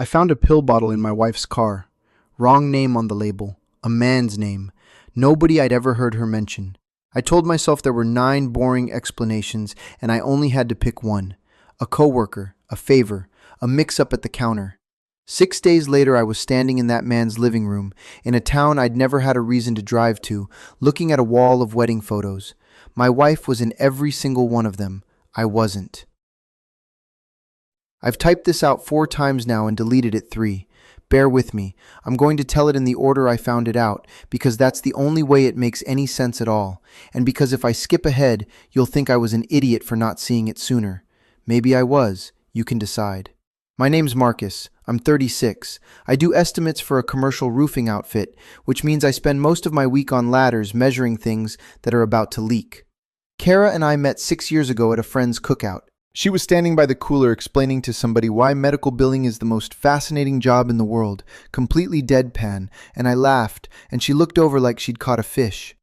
I found a pill bottle in my wife's car. Wrong name on the label. A man's name. Nobody I'd ever heard her mention. I told myself there were 9 boring explanations and I only had to pick one. A coworker, a favor, a mix-up at the counter. 6 days later, I was standing in that man's living room, in a town I'd never had a reason to drive to, looking at a wall of wedding photos. My wife was in every single one of them. I wasn't. I've typed this out 4 times now and deleted it 3. Bear with me. I'm going to tell it in the order I found it out, because that's the only way it makes any sense at all, and because if I skip ahead, you'll think I was an idiot for not seeing it sooner. Maybe I was. You can decide. My name's Marcus. I'm 36. I do estimates for a commercial roofing outfit, which means I spend most of my week on ladders measuring things that are about to leak. Kara and I met 6 years ago at a friend's cookout. She was standing by the cooler explaining to somebody why medical billing is the most fascinating job in the world, completely deadpan, and I laughed, and she looked over like she'd caught a fish.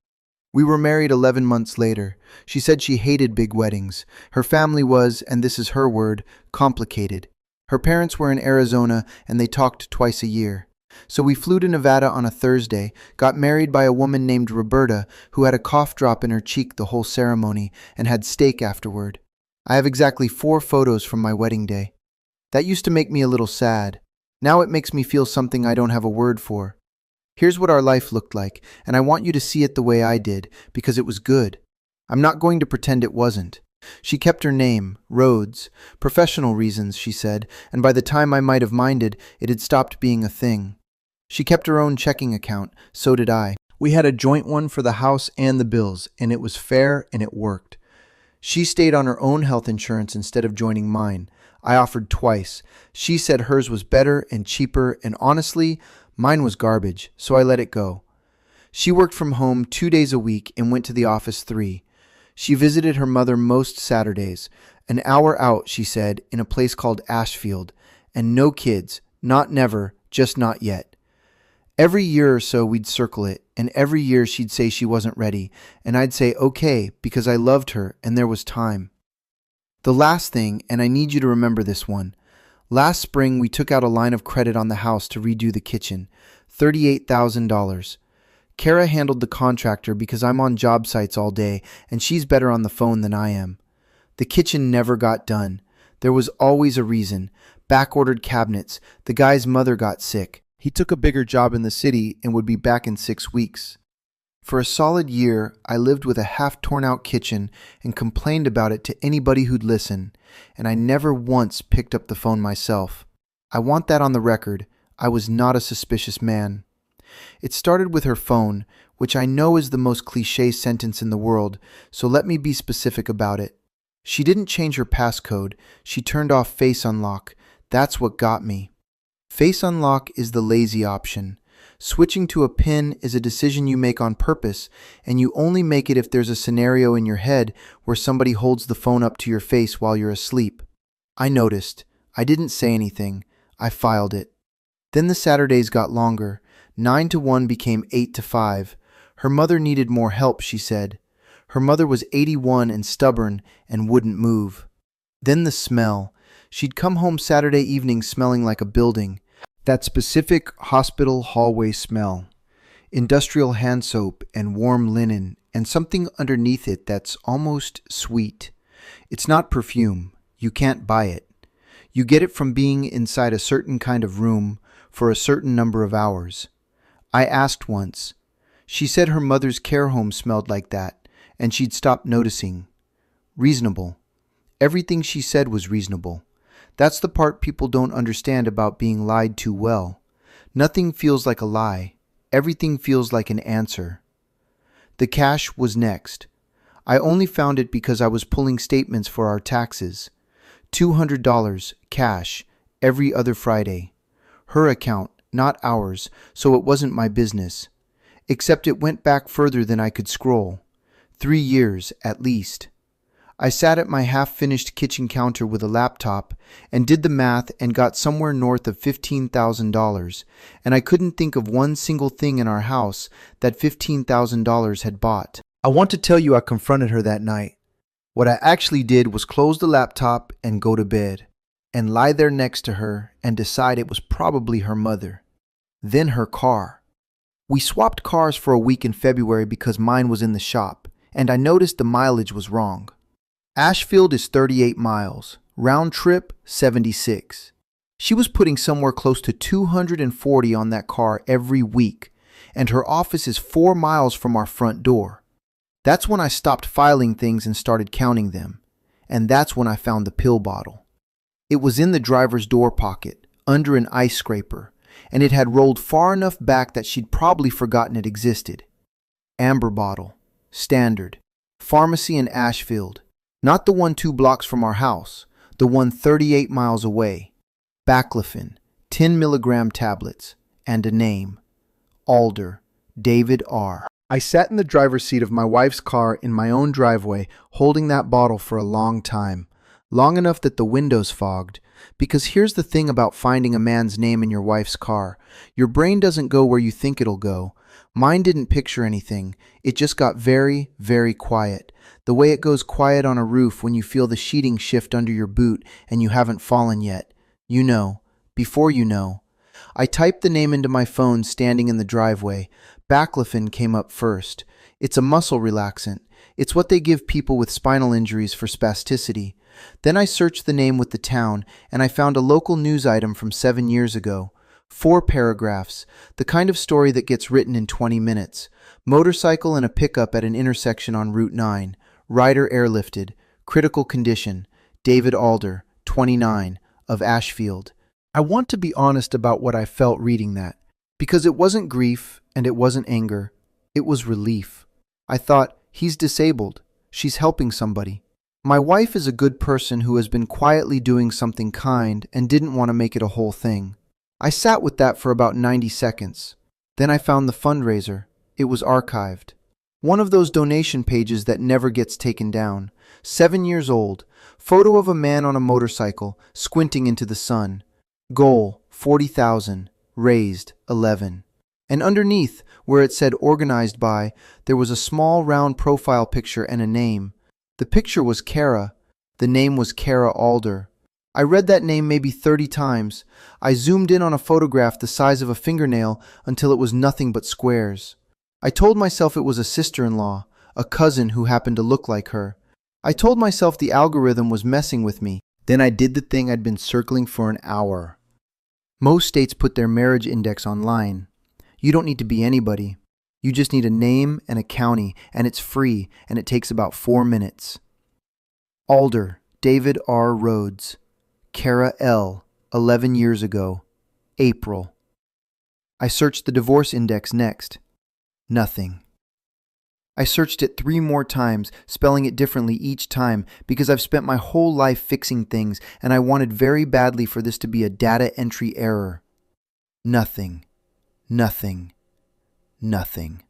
We were married 11 months later. She said she hated big weddings. Her family was, and this is her word, complicated. Her parents were in Arizona, and they talked twice a year. So we flew to Nevada on a Thursday, got married by a woman named Roberta, who had a cough drop in her cheek the whole ceremony, and had steak afterward. I have exactly 4 photos from my wedding day. That used to make me a little sad. Now it makes me feel something I don't have a word for. Here's what our life looked like, and I want you to see it the way I did, because it was good. I'm not going to pretend it wasn't. She kept her name, Rhodes. Professional reasons, she said, and by the time I might have minded, it had stopped being a thing. She kept her own checking account, so did I. We had a joint one for the house and the bills, and it was fair and it worked. She stayed on her own health insurance instead of joining mine. I offered twice. She said hers was better and cheaper, and honestly, mine was garbage, so I let it go. She worked from home 2 days a week and went to the office 3. She visited her mother most Saturdays, an hour out, she said, in a place called Ashfield, and no kids, not never, just not yet. Every year or so we'd circle it, and every year she'd say she wasn't ready, and I'd say okay, because I loved her and there was time. The last thing, and I need you to remember this one. Last spring we took out a line of credit on the house to redo the kitchen, $38,000. Kara handled the contractor because I'm on job sites all day, and she's better on the phone than I am. The kitchen never got done. There was always a reason. Back-ordered cabinets. The guy's mother got sick. He took a bigger job in the city and would be back in 6 weeks. For a solid year, I lived with a half-torn-out kitchen and complained about it to anybody who'd listen, and I never once picked up the phone myself. I want that on the record. I was not a suspicious man. It started with her phone, which I know is the most cliché sentence in the world, so let me be specific about it. She didn't change her passcode. She turned off Face Unlock. That's what got me. Face Unlock is the lazy option. Switching to a PIN is a decision you make on purpose, and you only make it if there's a scenario in your head where somebody holds the phone up to your face while you're asleep. I noticed. I didn't say anything. I filed it. Then the Saturdays got longer. 9 to 1 became 8 to 5. Her mother needed more help, she said. Her mother was 81 and stubborn and wouldn't move. Then the smell. She'd come home Saturday evening smelling like a building. That specific hospital hallway smell. Industrial hand soap and warm linen and something underneath it that's almost sweet. It's not perfume. You can't buy it. You get it from being inside a certain kind of room for a certain number of hours. I asked once. She said her mother's care home smelled like that, and she'd stopped noticing. Reasonable. Everything she said was reasonable. That's the part people don't understand about being lied to well. Nothing feels like a lie. Everything feels like an answer. The cash was next. I only found it because I was pulling statements for our taxes. $200 cash every other Friday. Her account, not ours, so it wasn't my business. Except it went back further than I could scroll. 3 years, at least. I sat at my half-finished kitchen counter with a laptop and did the math and got somewhere north of $15,000, and I couldn't think of one single thing in our house that $15,000 had bought. I want to tell you I confronted her that night. What I actually did was close the laptop and go to bed. and lie there next to her and decide it was probably her mother. Then her car. We swapped cars for a week in February because mine was in the shop, and I noticed the mileage was wrong. Ashfield is 38 miles, round trip 76. She was putting somewhere close to 240 on that car every week, and her office is 4 miles from our front door. That's when I stopped filing things and started counting them, and that's when I found the pill bottle. It was in the driver's door pocket, under an ice scraper, and it had rolled far enough back that she'd probably forgotten it existed. Amber bottle, standard, pharmacy in Ashfield, not the one 2 blocks from our house, the one 38 miles away. Baclofen, 10 milligram tablets, and a name. Alder, David R. I sat in the driver's seat of my wife's car in my own driveway, holding that bottle for a long time. Long enough that the windows fogged. Because here's the thing about finding a man's name in your wife's car. Your brain doesn't go where you think it'll go. Mine didn't picture anything. It just got very, very quiet. The way it goes quiet on a roof when you feel the sheeting shift under your boot and you haven't fallen yet. You know, before you know. I typed the name into my phone standing in the driveway. Baclofen came up first. It's a muscle relaxant. It's what they give people with spinal injuries for spasticity. Then I searched the name with the town, and I found a local news item from 7 years ago. 4 paragraphs, the kind of story that gets written in 20 minutes. Motorcycle and a pickup at an intersection on Route 9. Rider airlifted. Critical condition. David Alder, 29. Of Ashfield. I want to be honest about what I felt reading that, because it wasn't grief and it wasn't anger. It was relief. I thought, he's disabled. She's helping somebody. My wife is a good person who has been quietly doing something kind and didn't want to make it a whole thing. I sat with that for about 90 seconds. Then I found the fundraiser. It was archived. One of those donation pages that never gets taken down. 7 years old. Photo of a man on a motorcycle, squinting into the sun. Goal, 40,000. Raised, 11. And underneath, where it said organized by, there was a small round profile picture and a name. The picture was Kara. The name was Kara Alder. I read that name maybe 30 times. I zoomed in on a photograph the size of a fingernail until it was nothing but squares. I told myself it was a sister-in-law, a cousin who happened to look like her. I told myself the algorithm was messing with me. Then I did the thing I'd been circling for an hour. Most states put their marriage index online. You don't need to be anybody. You just need a name and a county, and it's free, and it takes about 4 minutes. Alder, David R. Rhodes. Kara L., 11 years ago. April. I searched the divorce index next. Nothing. I searched it 3 more times, spelling it differently each time, because I've spent my whole life fixing things, and I wanted very badly for this to be a data entry error. Nothing. Nothing. Nothing.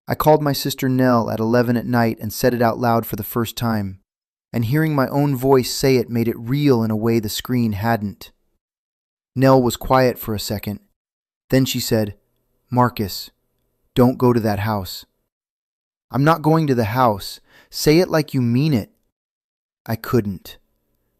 I called my sister Nell at 11 at night and said it out loud for the first time, and hearing my own voice say it made it real in a way the screen hadn't. Nell was quiet for a second. Then she said, "Marcus, don't go to that house." "I'm not going to the house. Say it like you mean it." I couldn't.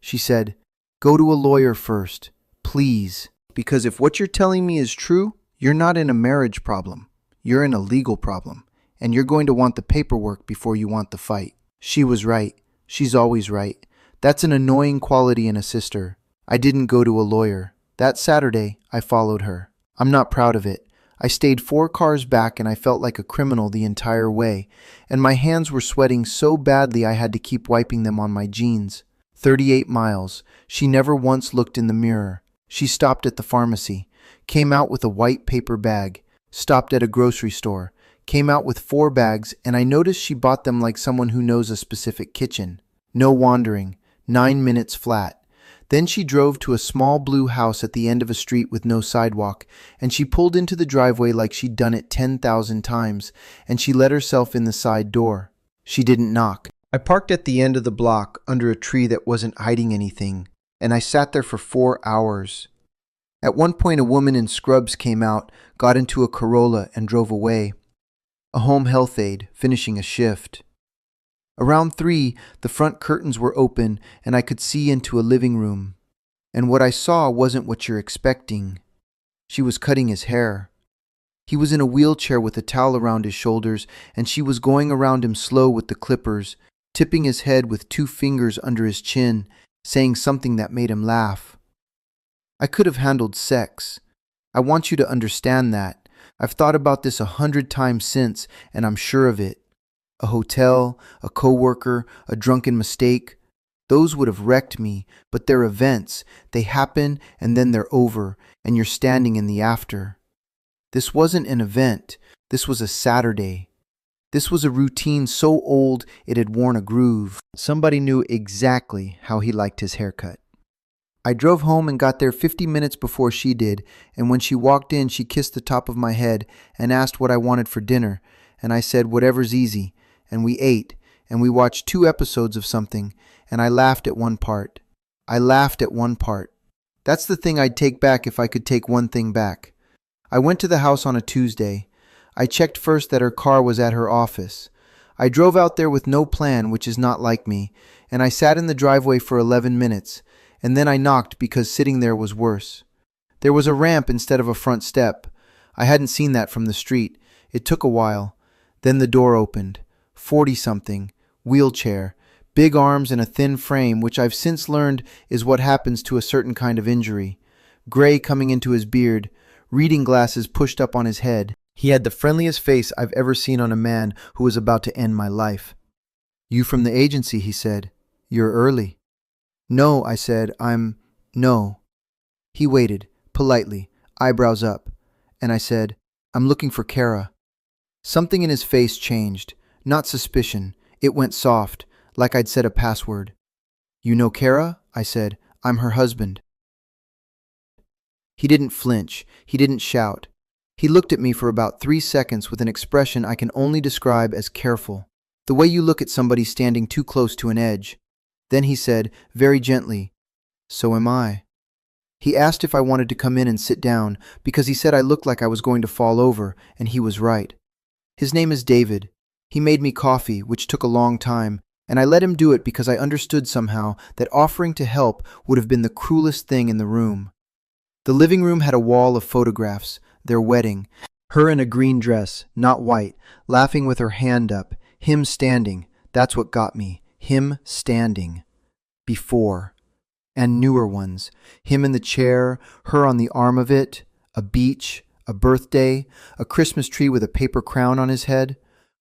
She said, "Go to a lawyer first, please. Because if what you're telling me is true, you're not in a marriage problem. You're in a legal problem. And you're going to want the paperwork before you want the fight." She was right. She's always right. That's an annoying quality in a sister. I didn't go to a lawyer. That Saturday, I followed her. I'm not proud of it. I stayed 4 cars back and I felt like a criminal the entire way, and my hands were sweating so badly I had to keep wiping them on my jeans. 38 miles. She never once looked in the mirror. She stopped at the pharmacy, came out with a white paper bag, stopped at a grocery store, came out with 4 bags, and I noticed she bought them like someone who knows a specific kitchen. No wandering. 9 minutes flat. Then she drove to a small blue house at the end of a street with no sidewalk, and she pulled into the driveway like she'd done it 10,000 times, and she let herself in the side door. She didn't knock. I parked at the end of the block under a tree that wasn't hiding anything, and I sat there for 4 hours. At one point, a woman in scrubs came out, got into a Corolla, and drove away. A home health aide, finishing a shift. Around 3, the front curtains were open and I could see into a living room. And what I saw wasn't what you're expecting. She was cutting his hair. He was in a wheelchair with a towel around his shoulders, and she was going around him slow with the clippers, tipping his head with 2 fingers under his chin, saying something that made him laugh. I could have handled sex. I want you to understand that. I've thought about this 100 times since, and I'm sure of it. A hotel, a coworker, a drunken mistake. Those would have wrecked me, but they're events. They happen, and then they're over, and you're standing in the after. This wasn't an event. This was a Saturday. This was a routine so old it had worn a groove. Somebody knew exactly how he liked his haircut. I drove home and got there 50 minutes before she did, and when she walked in, she kissed the top of my head and asked what I wanted for dinner, and I said whatever's easy, and we ate, and we watched 2 episodes of something, and I laughed at one part. That's the thing I'd take back if I could take one thing back. I went to the house on a Tuesday. I checked first that her car was at her office. I drove out there with no plan, which is not like me, and I sat in the driveway for 11 minutes, and then I knocked because sitting there was worse. There was a ramp instead of a front step. I hadn't seen that from the street. It took a while. Then the door opened. 40-something, wheelchair, big arms and a thin frame, which I've since learned is what happens to a certain kind of injury. Gray coming into his beard, reading glasses pushed up on his head. He had the friendliest face I've ever seen on a man who was about to end my life. "You from the agency," he said. "You're early." "No," I said, No. He waited, politely, eyebrows up, and I said, "I'm looking for Kara." Something in his face changed. Not suspicion. It went soft, like I'd said a password. "You know Kara?" I said. "I'm her husband." He didn't flinch. He didn't shout. He looked at me for about 3 seconds with an expression I can only describe as careful. The way you look at somebody standing too close to an edge. Then he said, very gently, "So am I." He asked if I wanted to come in and sit down, because he said I looked like I was going to fall over, and he was right. His name is David. He made me coffee, which took a long time, and I let him do it because I understood somehow that offering to help would have been the cruelest thing in the room. The living room had a wall of photographs, their wedding, her in a green dress, not white, laughing with her hand up, him standing. That's what got me. Him standing. Before. And newer ones. Him in the chair, her on the arm of it, a beach, a birthday, a Christmas tree with a paper crown on his head.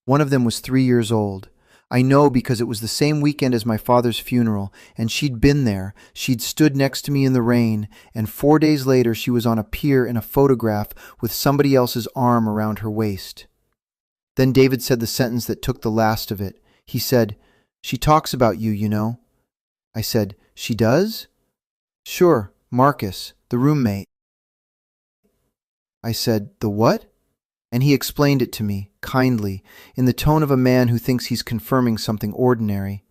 One of them was 3 years old. I know because it was the same weekend as my father's funeral, and she'd been there. She'd stood next to me in the rain, and 4 days later she was on a pier in a photograph with somebody else's arm around her waist. Then David said the sentence that took the last of it. He said, "She talks about you, you know." I said, "She does?" "Sure, Marcus, the roommate." I said, "The what?" And he explained it to me, kindly, in the tone of a man who thinks he's confirming something ordinary.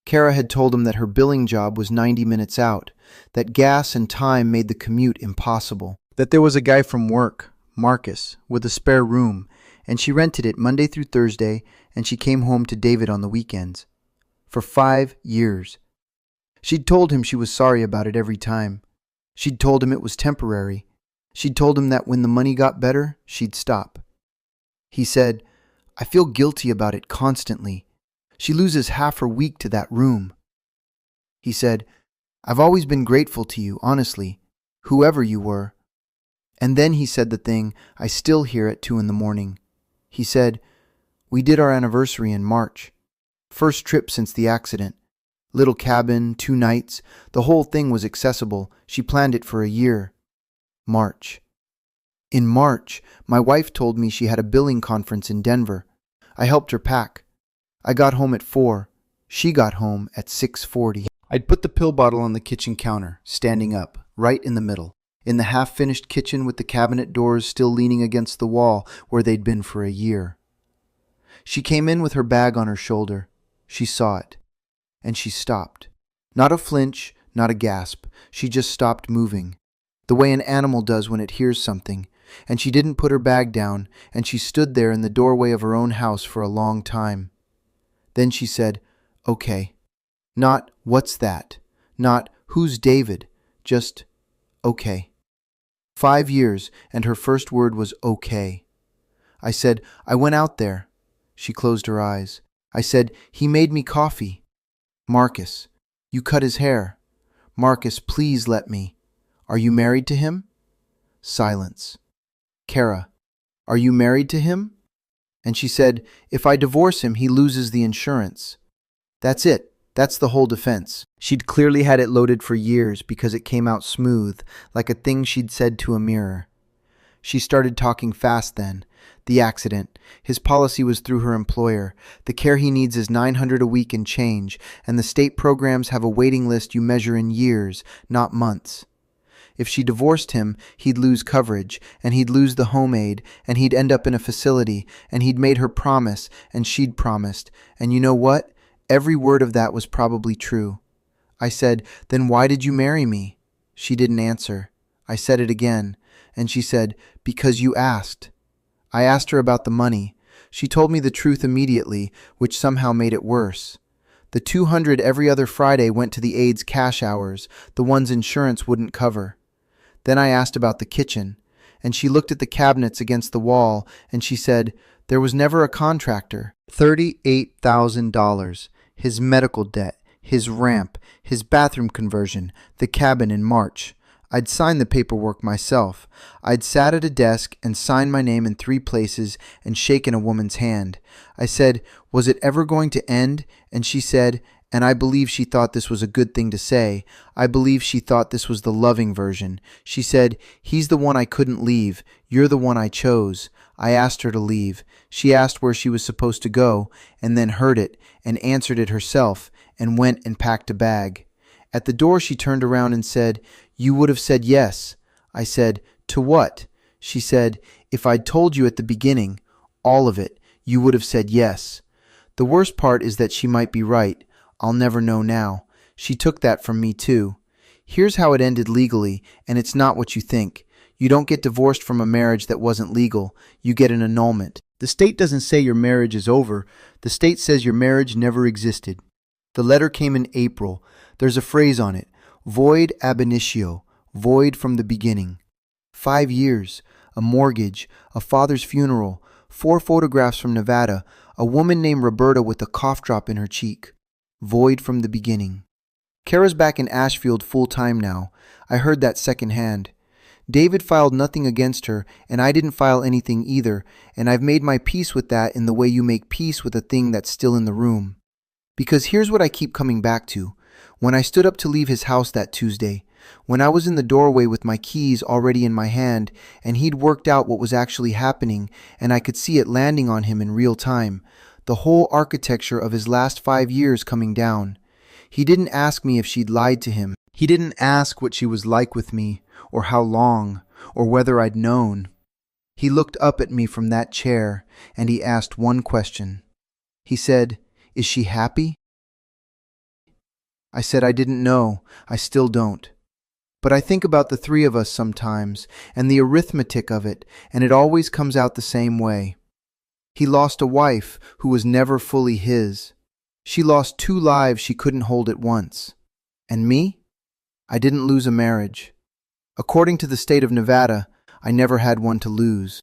Kara had told him that her billing job was 90 minutes out, that gas and time made the commute impossible, that there was a guy from work, Marcus, with a spare room, and she rented it Monday through Thursday, and she came home to David on the weekends. For 5 years. She'd told him she was sorry about it every time. She'd told him it was temporary. She'd told him that when the money got better, she'd stop. He said, "I feel guilty about it constantly. She loses half her week to that room." He said, "I've always been grateful to you, honestly, whoever you were." And then he said the thing I still hear at 2 in the morning. He said, "We did our anniversary in March. First trip since the accident. Little cabin, 2 nights. The whole thing was accessible. She planned it for a year. March. In March, my wife told me she had a billing conference in Denver. I helped her pack. I got home at 4. She got home at 6:40. I'd put the pill bottle on the kitchen counter, standing up, right in the middle, in the half-finished kitchen with the cabinet doors still leaning against the wall where they'd been for a year. She came in with her bag on her shoulder. She saw it. And she stopped. Not a flinch, not a gasp. She just stopped moving. The way an animal does when it hears something. And she didn't put her bag down, and she stood there in the doorway of her own house for a long time. Then she said, "Okay." Not, "What's that?" Not, "Who's David?" Just, okay. 5 years, and her first word was okay. I said, I went out there. She closed her eyes. I said, he made me coffee. Marcus, you cut his hair. Marcus, please let me. Are you married to him? Silence. Kara, are you married to him? And she said, if I divorce him, he loses the insurance. That's it. That's the whole defense. She'd clearly had it loaded for years because it came out smooth, like a thing she'd said to a mirror. She started talking fast then. The accident. His policy was through her employer. The care he needs is $900 a week and change, and the state programs have a waiting list you measure in years, not months. If she divorced him, he'd lose coverage, and he'd lose the home aid, and he'd end up in a facility, and he'd made her promise, and she'd promised. And you know what? Every word of that was probably true. I said, then why did you marry me? She didn't answer. I said it again, and she said, because you asked. I asked her about the money. She told me the truth immediately, which somehow made it worse. The $200 every other Friday went to the aide's cash hours, the ones insurance wouldn't cover. Then I asked about the kitchen, and she looked at the cabinets against the wall, and she said, there was never a contractor. $38,000. His medical debt, his ramp, his bathroom conversion, the cabin in March. I'd signed the paperwork myself. I'd sat at a desk and signed my name in 3 places and shaken a woman's hand. I said, was it ever going to end? And she said, and I believe she thought this was a good thing to say. I believe she thought this was the loving version. She said, he's the one I couldn't leave. You're the one I chose. I asked her to leave. She asked where she was supposed to go, and then heard it, and answered it herself, and went and packed a bag. At the door she turned around and said, you would have said yes. I said, to what? She said, if I'd told you at the beginning, all of it, you would have said yes. The worst part is that she might be right. I'll never know now. She took that from me too. Here's how it ended legally, and it's not what you think. You don't get divorced from a marriage that wasn't legal. You get an annulment. The state doesn't say your marriage is over. The state says your marriage never existed. The letter came in April. There's a phrase on it. Void ab initio. Void from the beginning. 5 years. A mortgage. A father's funeral. 4 photographs from Nevada. A woman named Roberta with a cough drop in her cheek. Void from the beginning. Kara's back in Ashfield full-time now. I heard that secondhand. David filed nothing against her, and I didn't file anything either, and I've made my peace with that in the way you make peace with a thing that's still in the room. Because here's what I keep coming back to. When I stood up to leave his house that Tuesday, when I was in the doorway with my keys already in my hand, and he'd worked out what was actually happening, and I could see it landing on him in real time, the whole architecture of his last 5 years coming down. He didn't ask me if she'd lied to him. He didn't ask what she was like with me, or how long, or whether I'd known. He looked up at me from that chair, and he asked one question. He said, is she happy? I said I didn't know. I still don't. But I think about the 3 of us sometimes, and the arithmetic of it, and it always comes out the same way. He lost a wife who was never fully his. She lost 2 lives she couldn't hold at once. And me? I didn't lose a marriage. According to the state of Nevada, I never had one to lose.